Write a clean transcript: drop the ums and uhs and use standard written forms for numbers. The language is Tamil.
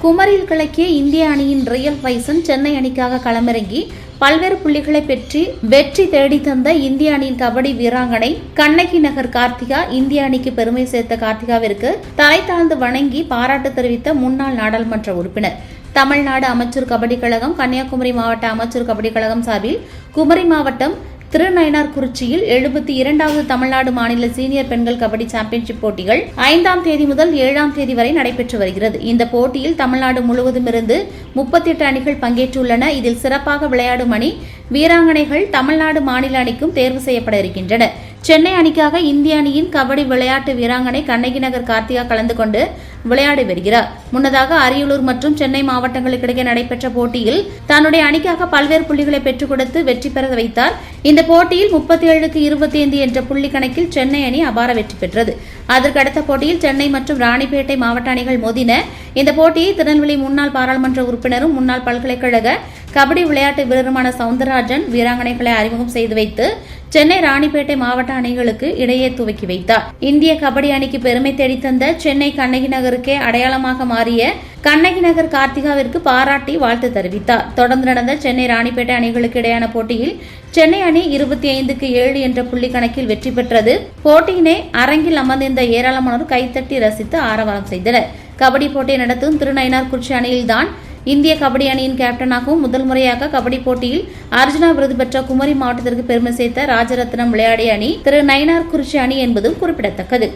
குமரியில் கலக்கிய இந்திய அணியின் ரியல் பைசன் சென்னை அணிக்காக களமிறங்கி பல்வேறு புள்ளிகளை பெற்று வெற்றி தேடித்தந்த இந்திய அணியின் கபடி வீராங்கனை கண்ணகி நகர் கார்த்திகா இந்திய அணிக்கு பெருமை சேர்த்த கார்த்திகாவிற்கு தலை தாழ்ந்து வணங்கி பாராட்டு தெரிவித்த முன்னாள் நாடாளுமன்ற உறுப்பினர். தமிழ்நாடு அமைச்சர் கபடி கழகம், கன்னியாகுமரி மாவட்ட அமைச்சர் கபடி கழகம் சார்பில் குமரி மாவட்டம் திருநயினார்குறிச்சியில் 72வது தமிழ்நாடு மாநில சீனியர் பெண்கள் கபடி சாம்பியன்ஷிப் போட்டிகள் 5ஆம் தேதி முதல் 7ஆம் தேதி வரை நடைபெற்று வருகிறது. இந்த போட்டியில் தமிழ்நாடு முழுவதும் இருந்து 38 அணிகள் பங்கேற்றுள்ளன. இதில் சிறப்பாக விளையாடும் அணி வீராங்கனைகள் தமிழ்நாடு மாநில அணிக்கும் தேர்வு செய்யப்பட இருக்கின்றன. சென்னை அணிக்காக இந்திய அணியின் கபடி விளையாட்டு வீராங்கனை கண்ணகி நகர் கார்த்திகா கலந்து கொண்டு விளையாடி வருகிறார். முன்னதாக அரியலூர் மற்றும் சென்னை மாவட்டங்களுக்கிடையே நடைபெற்ற போட்டியில் தன்னுடைய அணிக்காக பல்வேறு புள்ளிகளை பெற்றுக் கொடுத்து வெற்றி பெற வைத்தார். இந்த போட்டியில் 37க்கு 25 என்ற புள்ளி கணக்கில் சென்னை அணி அபார வெற்றி பெற்றது. அதற்கு அடுத்த போட்டியில் சென்னை மற்றும் ராணிப்பேட்டை மாவட்ட அணிகள் மோதின. இந்த போட்டியை திருநெல்வேலி முன்னாள் பாராளுமன்ற உறுப்பினரும் முன்னாள் பல்கலைக்கழக கபடி விளையாட்டு வீரருமான சவுந்தரராஜன் வீராங்கனைகளை அறிமுகம் செய்து வைத்து சென்னை ராணிப்பேட்டை மாவட்ட அணிகளுக்கு இடையே துவக்கி வைத்தார். இந்திய கபடி அணிக்கு பெருமை தேடித்தந்த சென்னை கண்ணகி நகருக்கே அடையாளமாக மாறிய கண்ணகி நகர் கார்த்திகாவிற்கு பாராட்டி வாழ்த்து தெரிவித்தார். தொடர்ந்து நடந்த சென்னை ராணிப்பேட்டை அணிகளுக்கு இடையான போட்டியில் சென்னை அணி 25க்கு 7 என்ற புள்ளி கணக்கில் வெற்றி பெற்றது. போட்டியினை அரங்கில் அமர்ந்திருந்த ஏராளமானோர் கைத்தட்டி ரசித்து ஆரவாரம் செய்தனர். கபடி போட்டியை நடத்தும் திருநயினார்குறிச்சி அணியில்தான் இந்திய கபடி அணியின் கேப்டனாகவும் முதல் முறையாக கபடி போட்டியில் அர்ஜுனா விருது பெற்ற குமரி மாவட்டத்திற்கு பெருமை சேர்த்த ராஜரத்னம் விளையாடிய அணி திருநயினார்குறிச்சி அணி என்பதும் குறிப்பிடத்தக்கது.